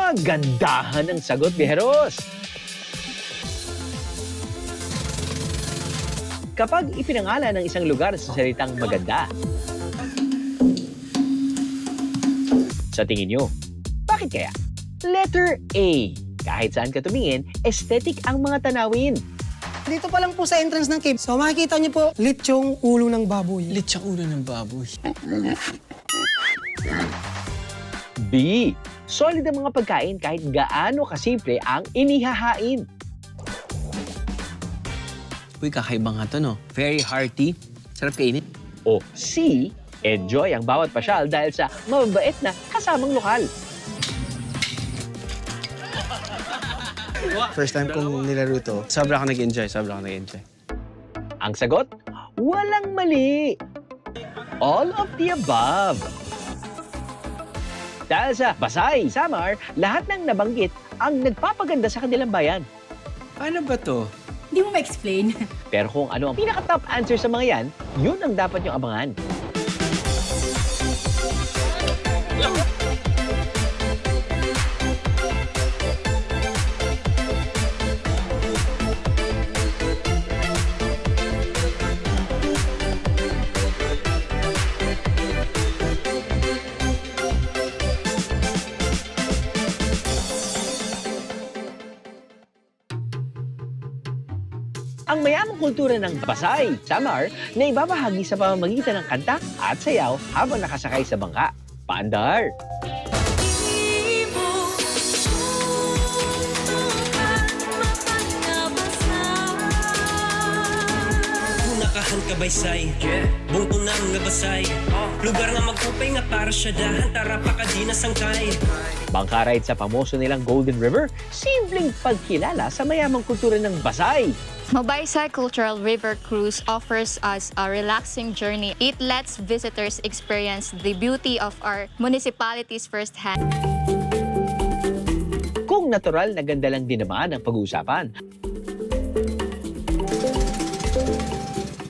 Kagandahan ng sagot, Biheros! Kapag ipinangalan ng isang lugar sa salitang maganda, sa tingin nyo, bakit kaya? Letter A. Kahit saan ka tumingin, aesthetic ang mga tanawin. Dito pa lang po sa entrance ng cave. So makikita niyo po, litsyong ulo ng baboy. Litsang ulo ng baboy. B. Solid ang mga pagkain kahit gaano kasimple ang inihahain. Uy, kakaiba nga to, no? Very hearty. Sarap kainin. O C. Enjoy ang bawat pasyal dahil sa mababait na kasamang lokal. First time kong nilaro to, sobra ako nag-enjoy. Ang sagot, walang mali. All of the above. Dahil sa Pasay, Samar, lahat ng nabanggit ang nagpapaganda sa kanilang bayan. Paano ba to? Hindi mo ma-explain. Pero kung ano ang pinaka-top answer sa mga yan, yun ang dapat niyong abangan. Ang mayamang kultura ng Pasay, Samar, na ibabahagi sa pamamagitan ng kanta at sayaw habang nakasakay sa bangka. Paandar! Nakahan kabaysay, bungko nang nabasay. Lugar nga magpupay nga para siya dahan, tara pa ka di nasangkay. Bangka ride sa pamoso nilang Golden River, simpleng pagkilala sa mayamang kultura ng Pasay. Mabaysay Cultural River Cruise offers us a relaxing journey. It lets visitors experience the beauty of our municipalities firsthand. Kung natural na ganda lang din naman ang pag-uusapan,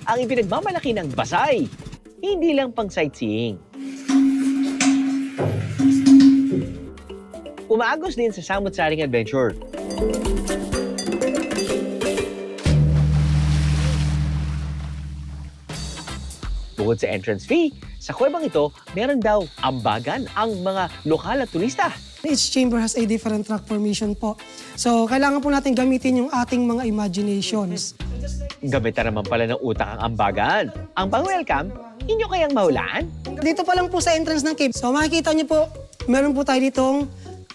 ang ipinagmamalaki ng Pasay, hindi lang pang sightseeing. Umaagos din sa samut-saring adventure. Bukod sa entrance fee, sa kuwebang ito, meron daw ambagan ang mga lokal at turista. Each chamber has a different rock formation po. So kailangan po natin gamitin yung ating mga imaginations. Gamit na naman pala ng utak ang ambagan. Ang pang-welcome, inyo kayang mahulaan? Dito pa lang po sa entrance ng cave. So makikita niyo po, meron po tayo ditong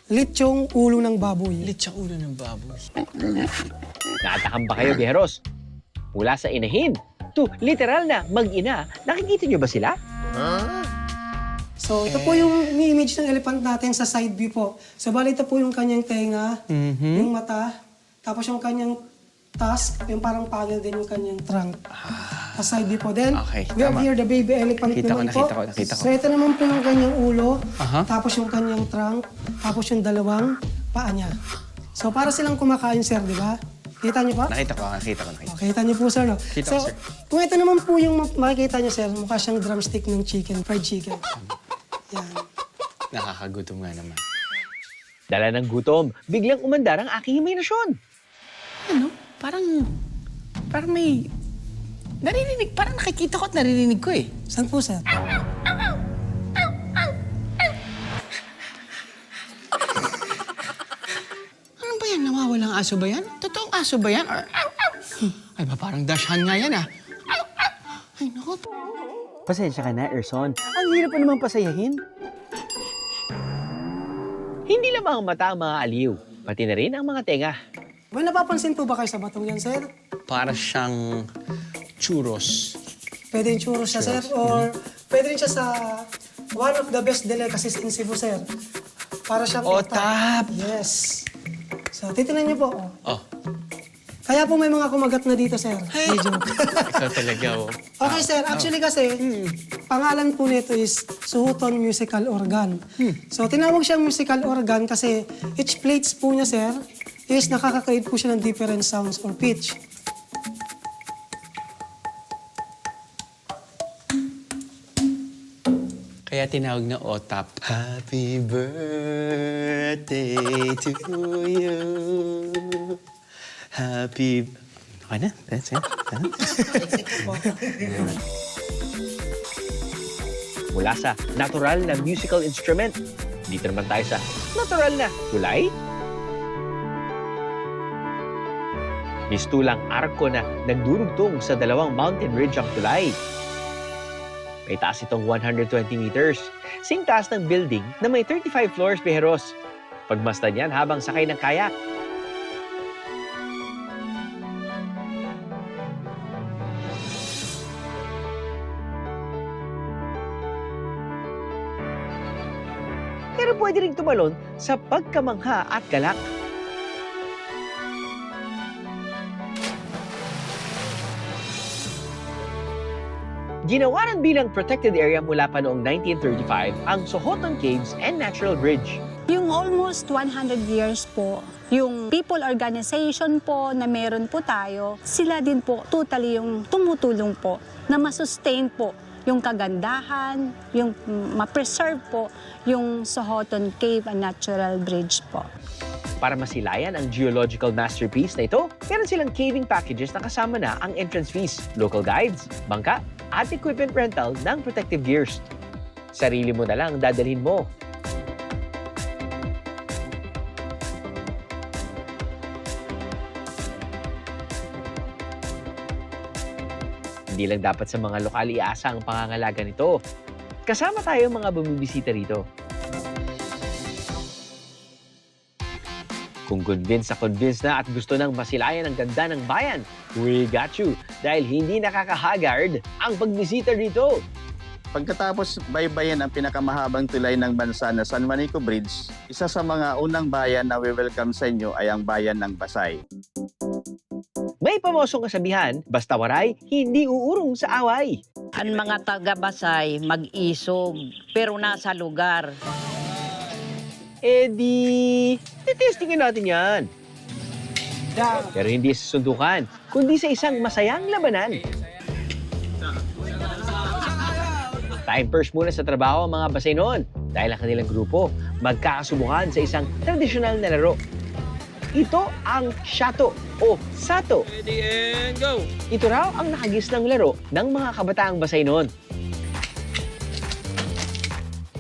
litsyong ulo ng baboy. Litsang ulo ng baboy. Naatakam ba kayo, Biheros? Mula sa inahin to literal na mag-ina, nakikita nyo ba sila? So ito po yung image ng elephant natin sa side view po. So bali ito po yung kanyang tenga, yung mata, tapos yung kanyang tusk, yung parang pangil din yung kanyang trunk. Sa side view po. Then, Okay, we have tama. here the baby elephant naman po. Nakita ko. So ito naman po yung kanyang ulo, Aha. tapos yung kanyang trunk, tapos yung dalawang paa niya. So para silang kumakain, sir, di ba? Kita niyo po? Nakita ko. Kita niyo po, sir, no? Kita So, ko, sir. kung ito naman po yung makikita niyo, sir, mukha siyang drumstick ng chicken, fried chicken. Yan. Nakakagutom nga naman. Dala ng gutom, biglang umandar ang aking imahinasyon. Ano? Parang may naririnig, parang nakikita ko at naririnig ko eh. Saan po, sir? Ano ba yan? Nawawalang aso ba yan? Totoong aso ba yan? Or, ay ba, parang dashan nga yan ah. Ay, naku. Pasensya ka na, Erson. Ang hirap pa naman pasayahin. Hindi lamang ang mata ang mga aliw, pati na rin ang mga tenga. May napapansin po ba kayo sa batong yan, sir? Para siyang churros. Pwede yung churros siya, sir, or pwede rin siya sa one of the best delicacies in Cebu, sir. Para siyang Otap! Yes. So, titinan niyo po. Oh. Oh, Kaya po may mga kumagat na dito, sir. Medyo. ikaw talaga oh. Okay, sir. Actually kasi, pangalan po nito is Suhuton Musical Organ. So, tinawag siyang musical organ kasi each plates po niya, sir, is nakaka-create po siya ng different sounds or pitch. Kaya tinawag na OTAP. Happy birthday to you. Happy... Okay na, that's it. Mula sa natural na musical instrument, dito naman tayo sa natural na tulay. Mistulang arko na nagdurugtong sa dalawang mountain ridge ang tulay. May taas itong 120 meters. Sing taas ng building na may 35 floors, Bejeros. Pagmasdan yan habang sakay ng kayak. Pero pwede ring tumalon sa pagkamangha at galak. Ginawa rin bilang protected area mula pa noong 1935 ang Sohoton Caves and Natural Bridge. Yung almost 100 years po, yung people organization po na meron po tayo, sila din po totally yung tumutulong po na masustain po yung kagandahan, yung ma-preserve po yung Sohoton Cave and Natural Bridge po. Para masilayan ang geological masterpiece na ito, meron silang caving packages na kasama na ang entrance fees, local guides, bangka, at equipment rental ng protective gears. Sarili mo na lang dadalhin mo. Hindi lang dapat sa mga lokal iasa ang pangangalaga nito. Kasama tayo mga bumibisita rito. Kung convinced na at gusto nang masilayan ang ganda ng bayan, we got you. Dahil hindi nakakahagard ang pagbisita rito. Pagkatapos baybayin ang pinakamahabang tulay ng bansa na San Juanico Bridge, isa sa mga unang bayan na we-welcome sa inyo ay ang bayan ng Basay. May pamosong kasabihan, basta waray, hindi uurong sa away. Ang mga taga-Basay mag-isog pero nasa lugar. Eh di, titestingin natin yan. Pero hindi sa sundukan, kundi sa isang masayang labanan. Time first muna sa trabaho ang mga Basay noon dahil ang kanilang grupo magkakasubukan sa isang tradisyonal na laro. Ito ang shato o sato. Ready and go! Ito raw ang nakagis ng laro ng mga kabataang Basay noon.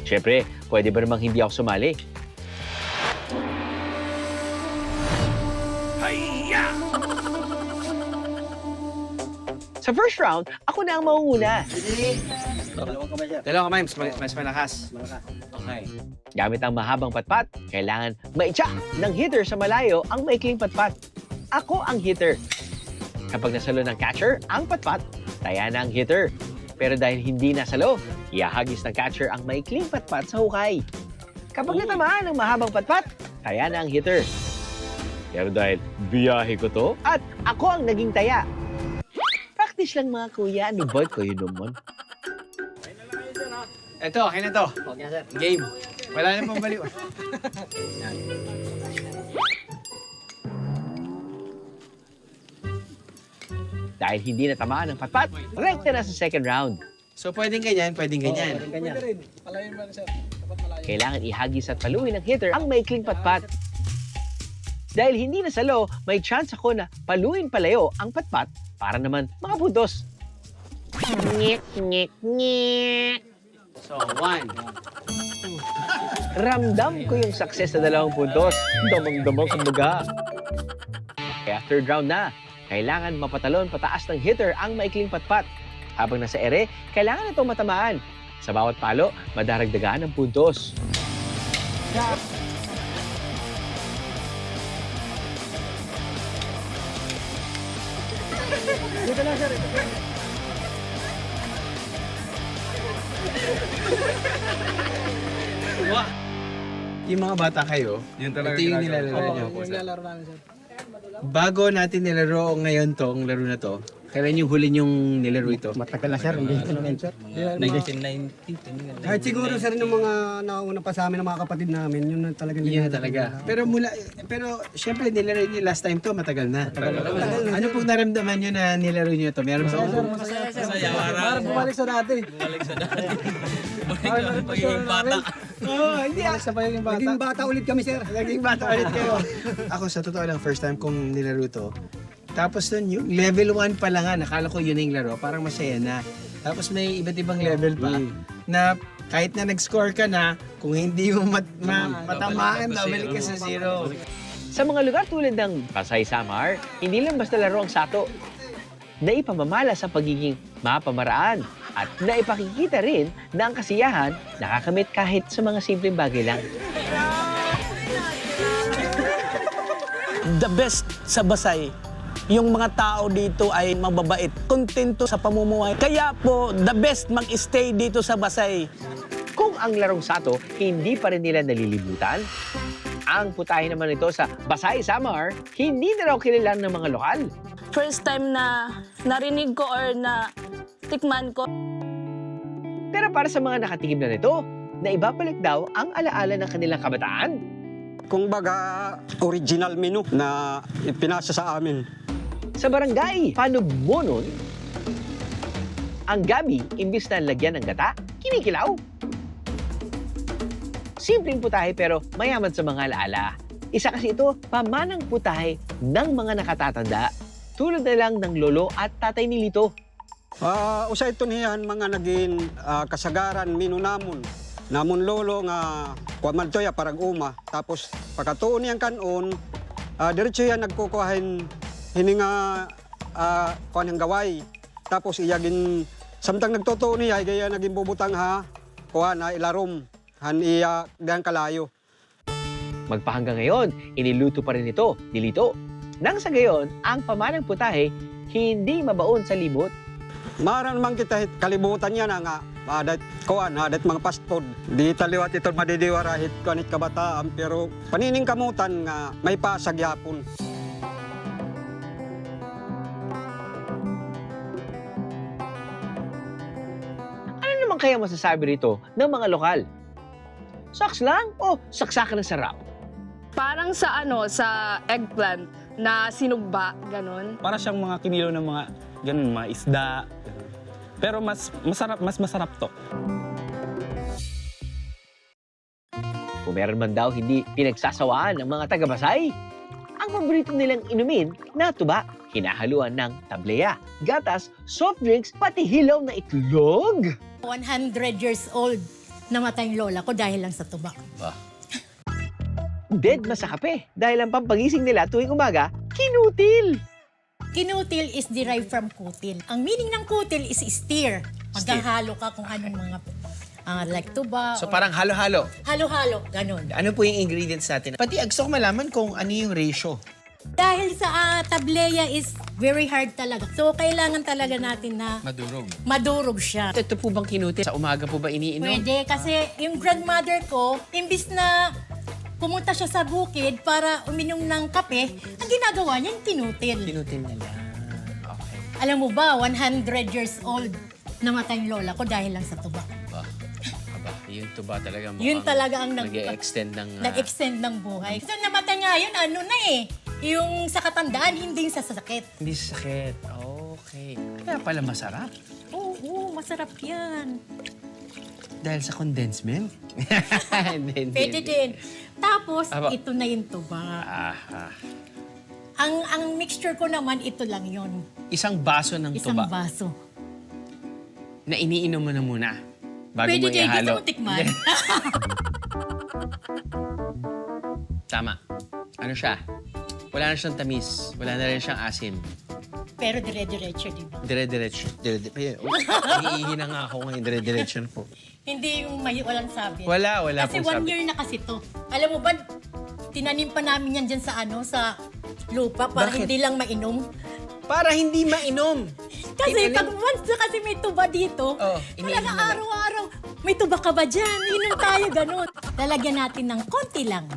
Siyempre, pwede ba namang hindi ako sumali? Sa first round, ako na ang mauuna. Dalawang kamay, mas malakas. Okay. Gamit ang mahabang patpat, kailangan maitsa ng hitter sa malayo ang maikling patpat. Ako ang hitter. Kapag nasalo ng catcher ang patpat, taya na ang hitter. Pero dahil hindi nasalo, iahagis ng catcher ang maikling patpat sa hukay. Kapag natamaan ang mahabang patpat, taya na ang hitter. Pero dahil biyahe ko to at ako ang naging taya. Practice lang mga kuya, ano ba kayo naman? Ito, akin na to. Game. Wala na pang baliw. Dahil hindi natamaan ng patpat, rekta na sa second round. So, pwedeng ganyan, pwedeng ganyan. Kailangan ihagis at paluin ng hitter ang maikling patpat. Dahil hindi nasalo, may chance ako na paluin palayo ang patpat para naman mga puntos. Nyek, nyek, nyek. So, 1. Ramdam ko yung success sa 2 puntos. Damang-damang kumbaga. Kaya third round na. Kailangan mapatalon pataas ng hitter ang maikling patpat. Habang nasa ere, kailangan itong matamaan. Sa bawat palo, madaragdagaan ng puntos. Yung mga bata kayo, ito yung nilalaro niyo. Bago natin nilaro ngayon tong laro na to, kailan yung huli yung nilaro ito? Matagal na sir, hindi ko naman sir. 1990. Kahit siguro sir ng mga nauna pa sa amin ng mga kapatid namin, yun na talaga. Yun na talaga. Pero syempre nilaro niyo last time to, matagal na. Ano pong naramdaman niyo na nilaro niyo to? Meron ba? Masaya. Para bumalik sa dati. Magiging bata. Oo, hindi. Sa pa yung bata. Naging bata ulit kami, sir. Naging bata ulit kayo. Ako, sa totoo lang, first time kong nilaro to. Tapos nun, yung level 1 pa lang nga, nakala ko yun yung laro, parang masaya na. Tapos may iba't ibang level pa na kahit na nag-score ka na, kung hindi mo matamaan, babalik ka sa 0. Sa mga lugar tulad ng Pasay Samar, hindi lang basta laro ang sato. Naipamamala sa pagiging mapamaraan at naipakikita rin na ang kasiyahan nakakamit kahit sa mga simpleng bagay lang. The best sa Basay, yung mga tao dito ay mababait, kontento sa pamumuhay. Kaya po, the best mag-stay dito sa Basay. Kung ang larong sato hindi pa rin nila nalilimutan, ang putahe naman ito sa Basay Samar, hindi na raw kilalang ng mga lokal. First time na narinig ko or na tikman ko. Pero para sa mga nakatikim na nito, na ibabalik daw ang alaala ng kanilang kabataan. Kung baga, original menu na ipinasa sa amin. Sa barangay Panugmonon, ang gabi, imbis na lagyan ng gata, kinikilaw. Simpleng putahe pero mayaman sa mga alaala. Isa kasi ito, pamanang putahe ng mga nakatatanda. Tulad na lang ng lolo at tatay ni Lito. Usay ito niyan mga naging kasagaran menu namon. Namon lolo nga kuamantoya parang uma. Tapos pagkatuon niyang kanon, diretso yan nagkukuhain hininga kuan ng gaway. Tapos iyagin samtang nagtutuon niya gaya naging bubutang ha kuan na ilarom han iya gan kalayo. Magpahanggang ngayon, iniluto pa rin ito ni Lito. Nang sa gayon, ang pamanang putahe hindi mabaon sa libot. Maran man kita kalibutan niya na nga adat kuan adat mga fast food. Di taliwat ito madidiwarahit kanit kabataan pero panining kamutan nga may pasag yapon. Ano naman kaya masasabi rito ng mga lokal? Saks lang o saksakan ng sarap? Parang sa sa eggplant na sinugba, ganun. Para siyang mga kinilo ng mga ganun, mga isda. Pero mas masarap to. Kung meron man daw hindi pinagsasawaan ng mga taga-Basay, ang paborito nilang inumin na tuba, hinahaluan ng tableya, gatas, soft drinks, pati hilaw na itlog. 100 years old, namatay yung lola ko dahil lang sa tuba. Dead ma sa kape dahil ang pampagising nila tuwing umaga, kinutil. Kinutil is derived from kutil. Ang meaning ng kutil is stir. Maghahalo ka kung anong mga like tuba. So parang halo-halo. Halo-halo, ganun. Ano po yung ingredients natin? Pati gusto ko malaman kung ano yung ratio. Dahil sa tableya is very hard talaga. So kailangan talaga natin na madurog siya. Ito po bang kinutin? Sa umaga po ba iniinom? Pwede kasi yung grandmother ko, imbis na pumunta siya sa bukid para uminom ng kape, ang ginagawa niya yung kinutil. Kinutin na lang. Okay. Alam mo ba, 100 years old, namatay yung lola ko dahil lang sa tuba. Aba, yung tuba talaga mukhang Yun talaga ang nag-extend ng... nag-extend ng buhay. So namatay nga yun, yung sa katandaan, hindi yung sa sakit. Hindi sakit. Okay. Kaya pala masarap. Oo, masarap yan. Dahil sa condensed milk? Pwede din. Tapos, ito na yung tuba. Ang mixture ko naman, ito lang yun. Isang baso ng Isang tuba baso. na iniinom mo na muna bago Pwede mo din, gusto ihalo. mo tikman. Tama. Ano siya? Wala na siyang tamis. Wala na rin siyang asin. Pero dire-diretso, di ba? Dire-diretso. Iihi na nga ako ngayon. Dire-diretso po. Hindi yung walang sabi. Wala Kasi pong 1 sabi. year na kasi to. Alam mo ba, tinanim pa namin yan dyan sa lupa para Bakit? hindi lang mainom. Para hindi mainom. Kasi pag once na kasi may tuba dito, iniinom talaga na lang. araw-araw, may tuba ka ba dyan? Inom tayo, ganun. Lalagyan natin ng konti lang.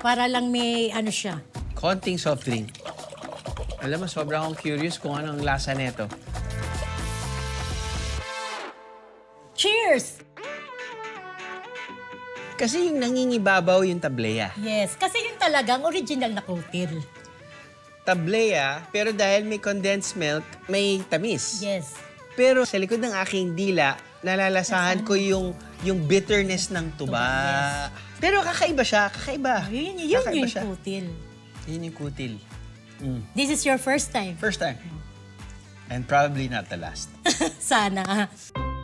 Para lang may siya. Konting soft drink. Alam mo, sobrang akong curious kung anong lasa nito. Cheers! Kasi yung nangingibabaw yung tableya. Yes, kasi yun talagang original na kutil. Tableya, pero dahil may condensed milk, may tamis. Yes. Pero sa likod ng aking dila, nalalasahan ko yung bitterness ng tuba. Pero kakaiba siya, kakaiba. Yun Kakaiba yung siya. kutil. Yun yung kutil. This is your first time. First time. And probably not the last. Sana.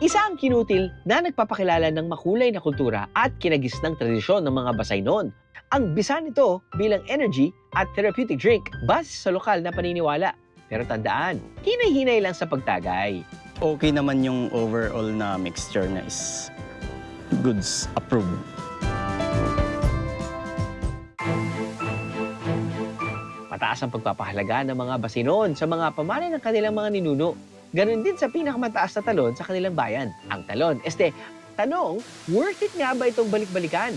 Isa ang kinutil na nagpapakilala ng makulay na kultura at kinagisnang tradisyon ng mga Basay noon. Ang bisa nito bilang energy at therapeutic drink base sa lokal na paniniwala. Pero tandaan, hinay-hinay lang sa pagtagay. Okay naman yung overall na mixture na is goods approved. Mataas ang pagpapahalaga ng mga Basinon sa mga pamana ng kanilang mga ninuno. Ganon din sa pinakamataas na talon sa kanilang bayan, ang talon. Tanong, worth it nga ba itong balik-balikan?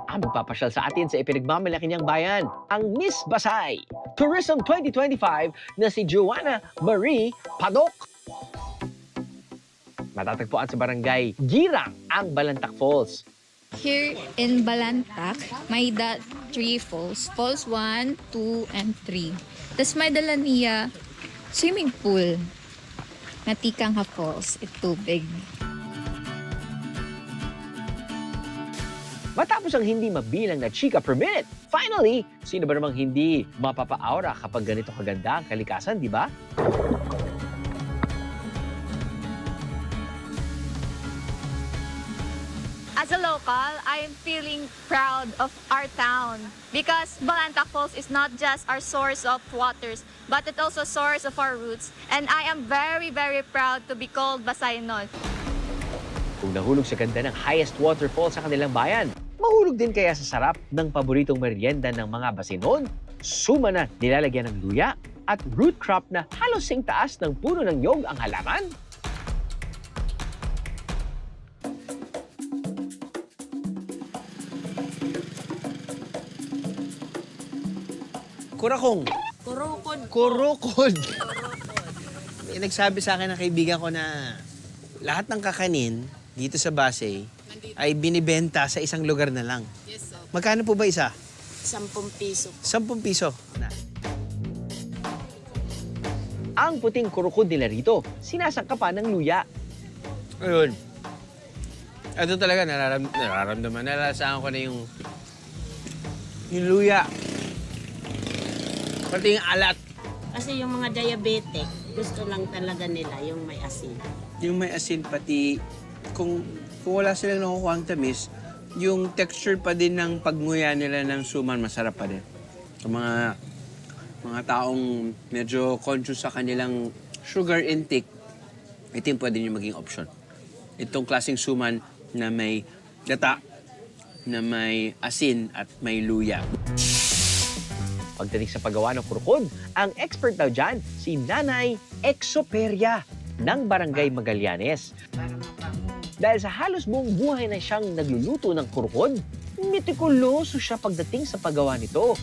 Ang magpapasyal sa atin sa ipinagmamalaki niyang bayan, ang Miss Basay Tourism 2025 na si Joanna Marie Padok. Matatagpuan sa barangay Girang ang Balantac Falls. Here in Balantac, may 3 falls. Falls 1, 2, and 3. Tapos may dala niya swimming pool na Tikangha Falls. Ito big. Matapos ang hindi mabilang na chika per minute, finally, sino ba namang hindi mapapa-aura kapag ganito kaganda ang kalikasan, di ba? As a local, I am feeling proud of our town because Balantac Falls is not just our source of waters, but it's also a source of our roots. And I am very, very proud to be called Basaynon. Kung nahulog sa ganda ng highest waterfall sa kanilang bayan, mahulog din kaya sa sarap ng paboritong merienda ng mga Basinon? Suma na nilalagyan ng luya at root crop na halos sing taas ng puno ng nyog ang halaman? Kurakong. Kurukod. Kurukod. May nagsabi sa akin ng kaibigan ko na lahat ng kakanin dito sa Basay ay binibenta sa isang lugar na lang. Yes, so. Magkano po ba isa? 10 piso. 10 piso. Na. Ang puting kurukod nila rito, sinasangkapan ng luya. Ayun. Ito talaga, nararamdaman. Nalalasahan ko na yung luya. Pati yung alat. Kasi yung mga diabetic, gusto lang talaga nila yung may asin. Yung may asin, pati kung wala silang nakukuha ang tamis, yung texture pa din ng pagnguya nila ng suman, masarap pa din. Sa mga taong medyo conscious sa kanilang sugar intake, ito yung pwede nyo maging option. Itong klaseng suman na may gata, na may asin at may luya. Pagdating sa paggawa ng kurukod, ang expert daw dyan, si Nanay Exoperia ng Barangay Magallanes. Dahil sa halos buong buhay na siyang nagluluto ng kurukod, mitikuloso siya pagdating sa paggawa nito.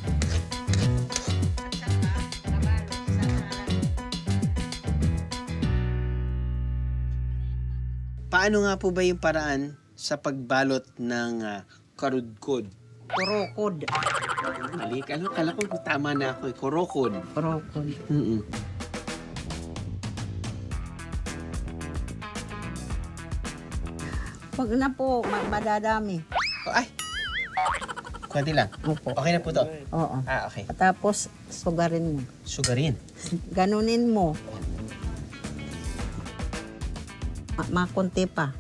Paano nga po ba yung paraan sa pagbalot ng karudkod? Kurukod. Mali, kala ko tama na ako. Kurukod. Kurukod. Pag na po, madadami. Ay! Kunti lang. Opo. Okay na po to? Oo. Ah, okay. Tapos, sugarin mo. Sugarin. Ganunin mo. Makunti pa.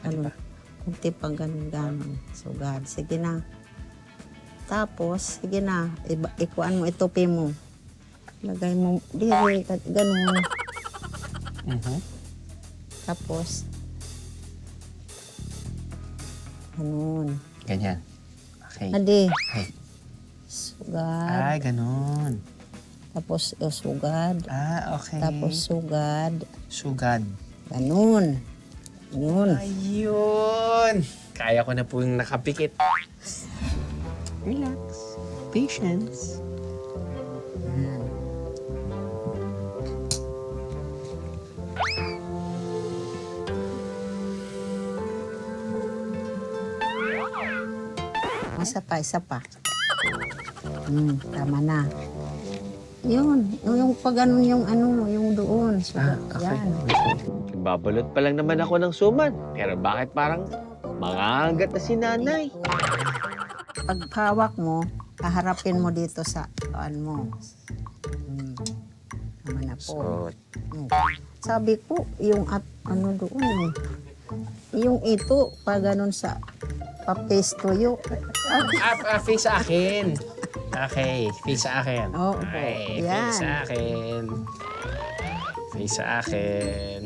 Ganun. Kunti pa ganun. Sugar. Sige na. Tapos, sige na. Ikuan mo, itupi mo. Lagay mo. Diri, ganun. Tapos, ganun. Ganyan. Okay. Adi. Okay. Sugad. Ay, ganun. Tapos, sugad. Ah, okay. Tapos, sugad. Sugad. Ganun. Yun. Ayun! Kaya ko na po yung nakapikit. Relax. Patience. Isa pa. Tama na. Yun, yung pag ganun yung ano, yung doon. Sugat. Yan. Nagbabalot pa lang naman ako ng suman. Pero bakit parang mangangagat na si nanay? Pag hawak mo, kaharapin mo dito sa mo. Naman na po. Sabi ko, yung ano doon eh. Yung ito, pag ganun sa pa-face tuyo. Face sa akin. Okay, face sa akin. Oo, Okay, yan. face sa akin. Face sa akin.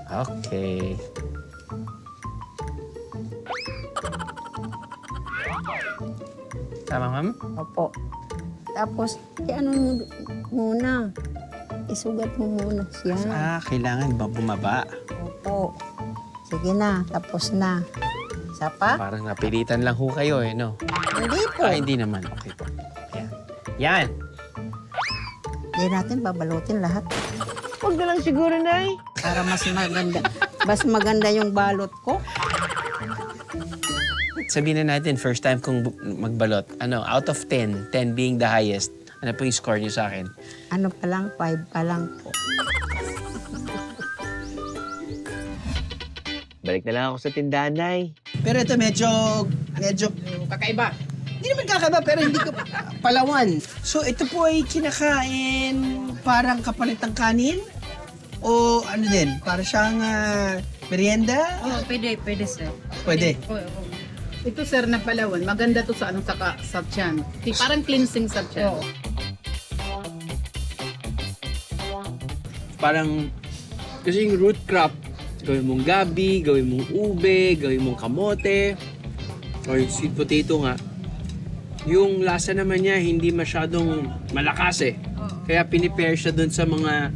Okay. Tama, ma'am? Opo. Tapos, ano mo muna? Isugat mo muna siya. Kailangan ba bumaba? Opo. Sige na, tapos na. Isa pa? Parang napilitan lang ho kayo eh, no? Hindi po. Hindi naman. Okay po. Ayan. Yan! Hindi natin babalutin lahat. Huwag na lang siguro, nay. Para mas maganda. Mas maganda yung balot ko. Sabihin na natin, first time kong magbalot. Ano, out of 10, 10 being the highest, ano po yung score niyo sa akin? Ano pa lang, 5 pa lang po. Balik na lang ako sa tindahan, nay. Pero ito medyo kakaiba. Hindi naman kakaiba, pero hindi ko palawan. So ito po ay kinakain parang kapalit ng kanin? O ano din, para siyang merienda? Oo, pwede sir. Pwede. Ito sir na Palawan, maganda to sa sa tiyan. Parang cleansing sa tiyan. Parang, kasi yung root crop, gawin mong gabi, gawin mong ube, gawin mong kamote, or sweet potato nga. Yung lasa naman niya, hindi masyadong malakas eh. Kaya pinipair siya dun sa mga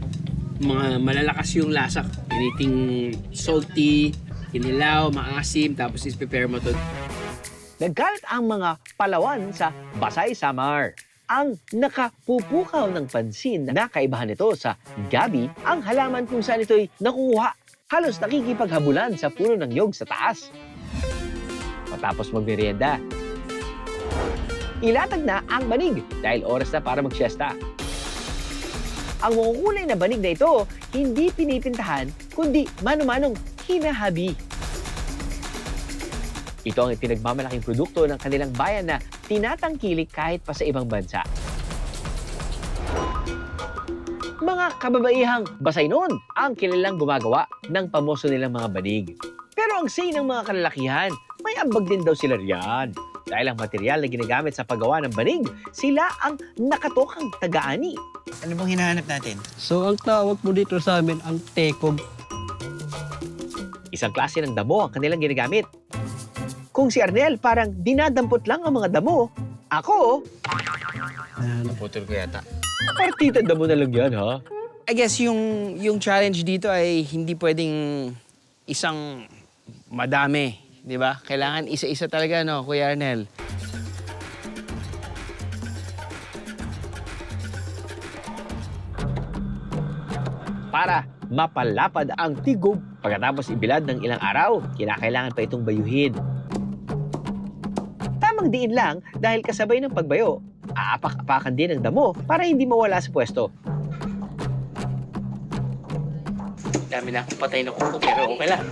malalakas yung lasa. Anything salty, kinilaw, maasim, tapos is-prepare mo to. Nagkalat ang mga Palawan sa Basay Samar. Ang nakapupukaw ng pansin na kaibahan nito sa gabi, ang halaman kung saan ito'y nakuha. Halos nakikipaghabulan sa puno ng nyog sa taas. Matapos magmerienda, ilatag na ang banig dahil oras na para magsiesta. Ang makukulay na banig na ito, hindi pinipintahan, kundi mano-manong hinahabi. Ito ang pinagmamalaking produkto ng kanilang bayan na tinatangkilik kahit pa sa ibang bansa. Mga kababaihang Basay noon ang kilalang gumagawa ng pamoso nilang mga banig. Pero ang say ng mga kalalakihan, may ambag din daw sila riyan. Dahil ang material na ginagamit sa paggawa ng banig, sila ang nakatokang taga-ani. Ano bang hinahanap natin? So, ang tawag mo dito sa amin, ang tekog. Isang klase ng damo ang kanilang ginagamit. Kung si Arnel parang dinadampot lang ang mga damo, ako, Naputol ko yata. partita damo na lang yan, ha? I guess yung challenge dito ay hindi pwedeng isang madami, di ba? Kailangan isa-isa talaga, no, Kuya Arnel? Para mapalapad ang tigog, pagkatapos ibilad ng ilang araw, kinakailangan pa itong bayuhin. Tamang diin lang dahil kasabay ng pagbayo, aapak-apakan din ang damo para hindi mawala sa pwesto. Dami na akong patay na kuko, pero okay lang.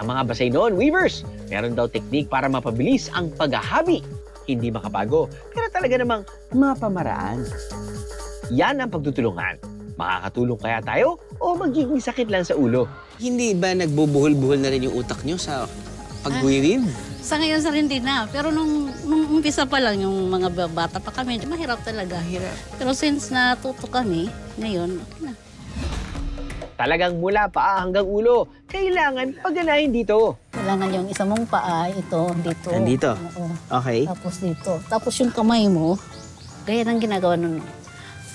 Ang mga Basay noon, weavers, meron daw teknik para mapabilis ang paghahabi. Hindi makabago, pero talaga namang mapamaraan. Yan ang pagtutulungan. Makakatulong kaya tayo o magiging sakit lang sa ulo? Hindi ba nagbubuhol-buhol na rin yung utak nyo sa pag-weave? Sa ngayon sa hindi na. Pero nung umpisa pa lang, yung mga bata pa kami, mahirap talaga. Pero since natuto kami, ngayon, okay na. Talagang mula paa hanggang ulo, kailangan pagganahin dito. Kailangan yung isa mong paa, ito, dito. Nandito? Oo. Okay. Tapos dito. Tapos yung kamay mo, gaya ng ginagawa nun.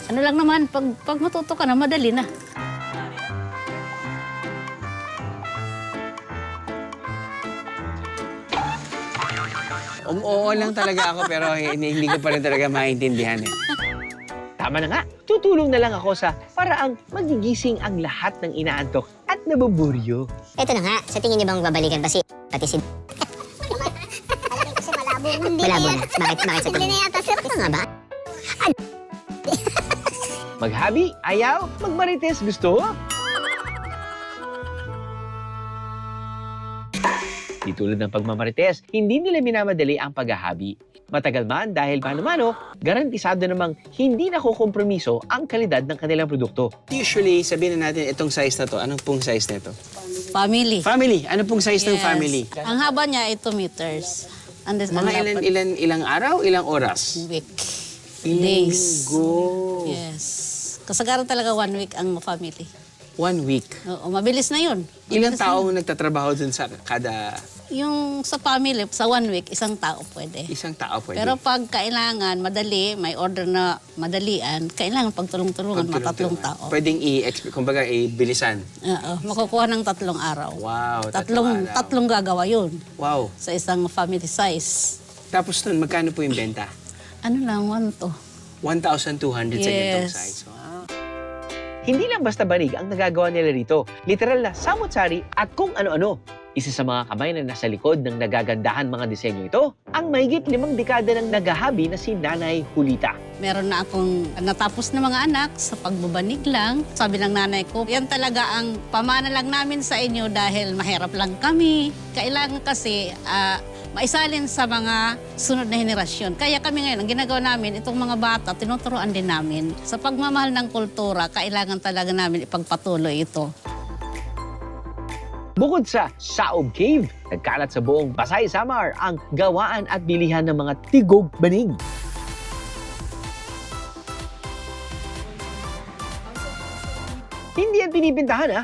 Ano lang naman, pag matuto ka na, madali na. Oo lang talaga ako, pero hindi ko pa rin talaga maintindihan eh. Tama na nga, tutulong na lang ako sa paraang magigising ang lahat ng inaantok at nabuburyo. Eto na nga, sa tingin niyo bang babalikan pa si pati si malabo. Malabo na? Bakit sa tingin? Hindi na yata, sir. Ano nga ba? Maghabi? Ayaw? Magmarites? Gusto? Di tulad ng pagmamarites, hindi nila minamadali ang paghahabi. Matagal man dahil paano-mano, garantisado namang hindi nakukompromiso ang kalidad ng kanilang produkto. Usually, sabihin na natin itong size na to. Anong pong size na ito? Family. Family. Ano pong size ng Yes. family? Ang haba niya ay 2 meters. And this, Mga ilang araw, ilang oras? Week. Ilang Days. linggo. Yes. Kasagaran talaga 1 week ang family. 1 week. Oo, mabilis na yun. Ilang Mabilis na tao nagtatrabaho dun sa kada Yung sa family, sa 1 week, isang tao pwede. isang tao pwede? Pero pag kailangan, madali, may order na madalian, kailangan pagtulong-tulungan, mga tatlong tao. Pwedeng kumbaga i-bilisan. Oo, makukuha ng 3 araw. Wow, Tatlong gagawa yun Wow. sa isang family size. Tapos nun, magkano po yung benta? Ano lang, 1 to. 1,200 sa ganitong Yes. size. Wow. Hindi lang basta banig ang nagagawa nila rito. Literal na samut-sari at kung ano-ano. Isa sa mga kamay na nasa likod ng nagagandahan mga disenyo ito, ang mahigit 5 dekada ng naghahabi na si Nanay Julita. Meron na akong natapos na mga anak sa pagbabanig lang. Sabi ng nanay ko, yan talaga ang pamana lang namin sa inyo dahil mahirap lang kami. Kailangan kasi maisalin sa mga sunod na henerasyon. Kaya kami ngayon, ang ginagawa namin, itong mga bata, tinuturuan din namin. Sa pagmamahal ng kultura, kailangan talaga namin ipagpatuloy ito. Bukod sa Saob Cave, nagkalat sa buong Pasay Samar ang gawaan at bilihan ng mga tigog banig. Hindi yan pinipintahan ha.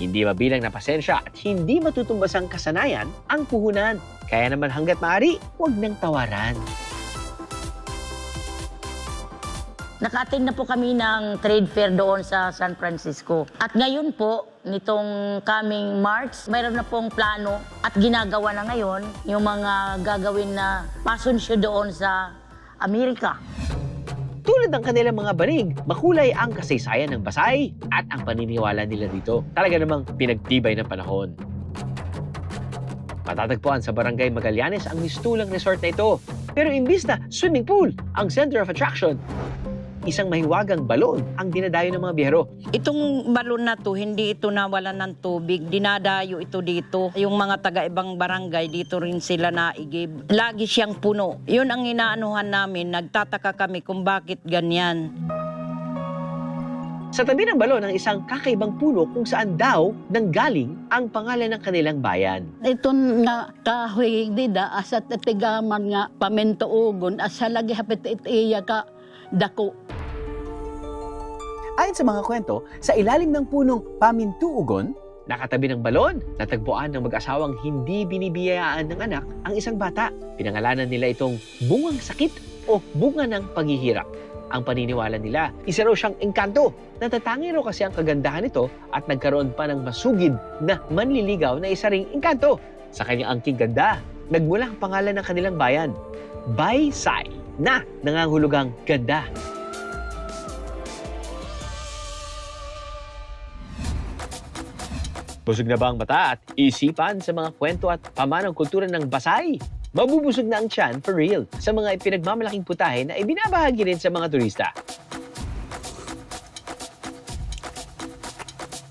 Hindi mabilang na pasensya at hindi matutumbas ang kasanayan ang puhunan. Kaya naman hanggat maaari, huwag nang tawaran. Naka-attend na po kami ng trade fair doon sa San Francisco. At ngayon po, nitong coming March, mayroon na pong plano at ginagawa na ngayon yung mga gagawin na fashion show doon sa Amerika. Tulad ng kanilang mga banig, makulay ang kasaysayan ng Pasay at ang paniniwala nila dito. Talaga namang pinagtibay ng panahon. Matatagpuan sa Barangay Magallanes ang mistulang resort na ito. Pero imbis na swimming pool, ang center of attraction, isang mahiwagang balon ang dinadayo ng mga biyahero. Itong balon na to, hindi ito nawalan ng tubig. Dinadayo ito dito. Yung mga taga-ibang barangay, dito rin sila naigib. Lagi siyang puno. Yun ang inaanuhan namin. Nagtataka kami kung bakit ganyan. Sa tabi ng balon ang isang kakaibang puno kung saan daw nanggaling ang pangalan ng kanilang bayan. Ito nga kahoy dida asat itigaman nga pamintuugon asa lagi hapit itiya ka dako. Ayon sa mga kwento, sa ilalim ng punong pamintuugon, nakatabi ng balon, natagpuan ng mag-asawang hindi binibiyayaan ng anak ang isang bata. Pinangalanan nila itong bungang sakit o bunga ng paghihirap. Ang paniniwala nila, isa raw siyang engkanto. Natatangi raw kasi ang kagandahan nito at nagkaroon pa ng masugid na manliligaw na isa ring engkanto. Sa kanyang angking ganda, nagmula ang pangalan ng kanilang bayan, Baysay, na nangangahulugang ganda. Busog na ba ang mata at isipan sa mga kwento at pamanang kultura ng Pasay? Mabubusog na ang tiyan for real sa mga ipinagmamalaking putahe na ibinabahagi rin sa mga turista.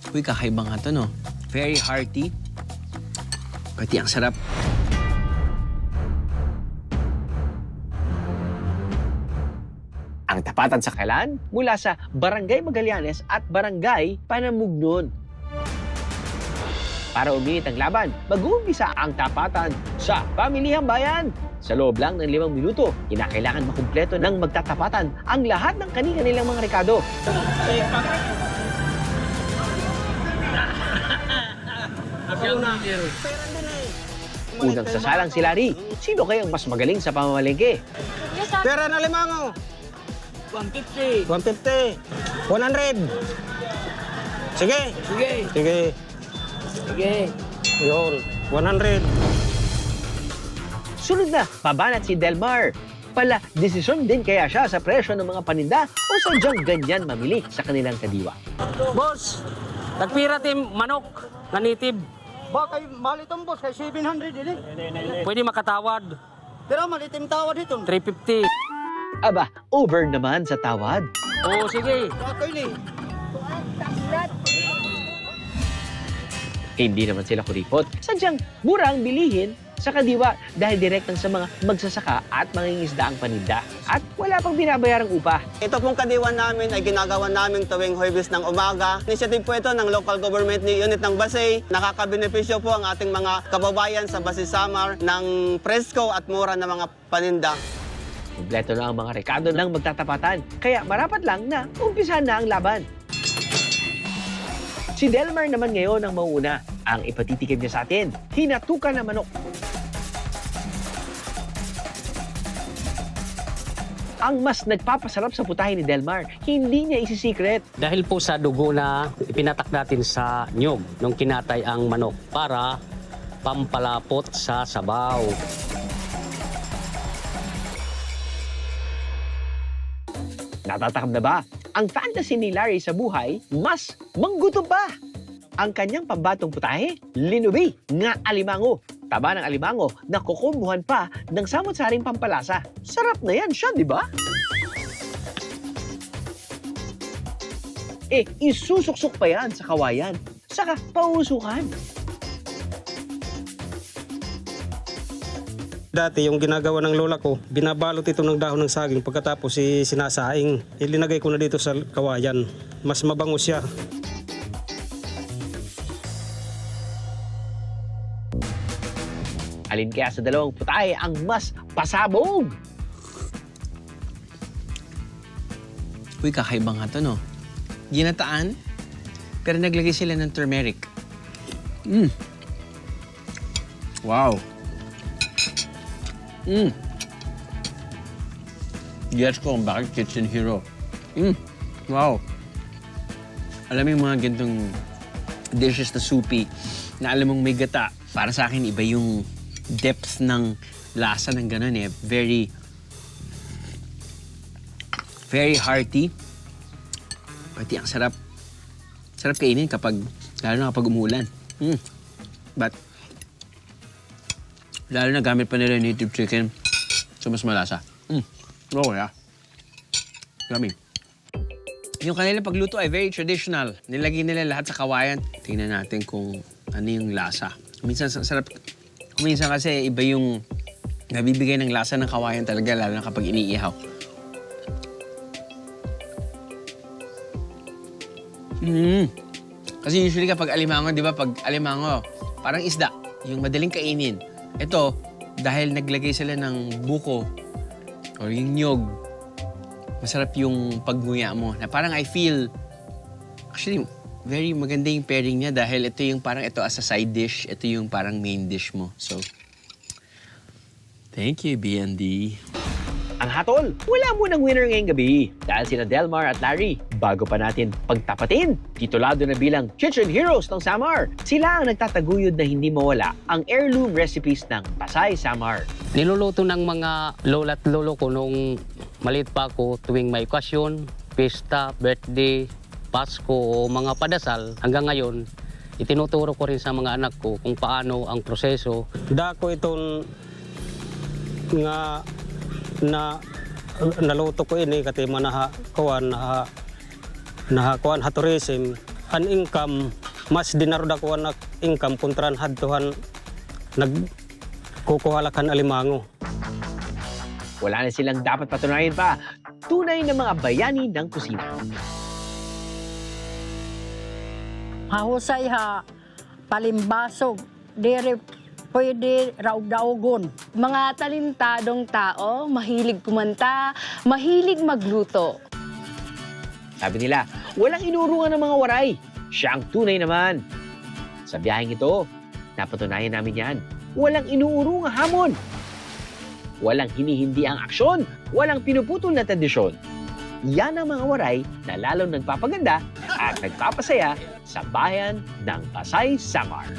Uy, kakaiba nga to, no? Very hearty. Pati ang sarap. Ang tapatan sa Kailan mula sa Barangay Magallanes at Barangay Panamugnon. Para uminit ang laban, mag-uumpisa ang tapatan sa Pamilihang Bayan. Sa loob lang ng 5 minuto, kinakailangan makumpleto ng magtatapatan ang lahat ng kani-kanilang mga rekado. Unang sasalang si Larry. Sino kayang mas magaling sa pamamalengke? Pera na limango. 150. 150. 100. Sige. Sige. Sige. Sige. Yun. 100. Sunod na, pabanat si Delmar. Pala, desisyon din kaya siya sa presyo ng mga paninda o sadyang ganyan mamili sa kanilang kadiwa. Boss, nagpira tim manok na native. Bakay malitong boss, kay 700 din eh. Pwede makatawad. Pero malitim tawad ito. 350. Aba, over naman sa tawad. Oo, sige. Bakay li. Hindi naman sila kuripot. Sadyang murang bilihin sa kadiwa dahil direktang sa mga magsasaka at mangingisda ang paninda. At wala pang binabayarang upa. Ito pong kadiwan namin ay ginagawa namin tuwing Huwebes ng umaga. Initiative po ito ng local government unit ng Basay. Nakakabenepisyo po ang ating mga kababayan sa Basay Samar ng presko at mura na mga paninda. Kompleto na ang mga rekado ng magtatapatan. Kaya marapat lang na umpisahan na ang laban. Si Delmar naman ngayon ang mauuna. Ang ipatitikim niya sa atin, hinatukan na manok. Ang mas nagpapasarap sa putahe ni Delmar, hindi niya isisikret. Dahil po sa dugo na ipinatak natin sa nyog nung kinatay ang manok para pampalapot sa sabaw. Natatakam na ba? Ang fantasy ni Larry sa buhay, mas manggutom pa. Ang kanyang pambatong putahe, linubi nga alimango. Taba ng alimango na kukumbuhan pa ng samot-saring pampalasa. Sarap na yan siya, di ba? Isusuksok pa yan sa kawayan. Saka pausukan. Dati yung ginagawa ng lola ko, binabalot ito ng dahon ng saging pagkatapos sinasaing. Ilinagay ko na dito sa kawayan. Mas mabango siya. Alin kaya sa dalawang putahe ang mas pasabog? Uy, kakaiba nga to, no? Ginataan, pero naglagay sila ng turmeric. Wow. Gets ko kung bakit Kitchen Hero. Wow. Alam mo yung mga ganitong dishes na soupy, na alam mong may gata. Para sa akin, iba yung depth ng lasa ng ganun eh. Very hearty. Pati ang sarap. Sarap kainin kapag, lalo na kapag umulan. But, lalo na gamit pa nila native chicken. So, mas malasa. Oh, yeah. Yummy. Yung kanilang pagluto ay very traditional. Nilagay nila lahat sa kawayan. Tingnan natin kung ano yung lasa. Minsan sarap. Minsan kasi iba yung nabibigay ng lasa ng kawayan talaga, lalo na kapag iniihaw. Kasi usually kapag alimango, di ba, pag alimango, parang isda, yung madaling kainin. Ito, dahil naglagay sila ng buko o yung nyog, masarap yung pagnguya mo. Na parang I feel, actually, very maganda yung pairing niya dahil ito yung parang ito as a side dish, ito yung parang main dish mo. So, thank you, BND. Ang hatol, wala munang winner ngayong gabi dahil sina Delmar at Larry, bago pa natin pagtapatin, titulado na bilang Kitchen Heroes ng Samar. Sila ang nagtataguyod na hindi mawala ang heirloom recipes ng Pasay Samar. Niluluto ng mga lola at lolo ko nung maliit pa ako tuwing may okasyon, pista, birthday, Pasko o mga padasal. Hanggang ngayon, itinuturo ko rin sa mga anak ko kung paano ang proseso. Dako itong nga na naluto ko ini kati manahakuan nahakuan tourism an income mas dinaroda ko anak income puntran hadtuhan nagkukuhalakan alimango. Wala na silang dapat patunayan pa. Tunay na mga bayani ng kusina. Mahusay ha, palimbasog, dire pwede raw-daugon. Mga talentadong tao, mahilig kumanta, mahilig magluto. Sabi nila, walang inurungan ng mga waray. Siya ang tunay naman. Sa biyaheng ito, napatunayan namin yan. Walang inuurong hamon. Walang hinihindi ang aksyon. Walang pinuputol na tradisyon. Yan ang mga waray na lalong nagpapaganda at nagpapasaya sa bayan ng Pasay Samar.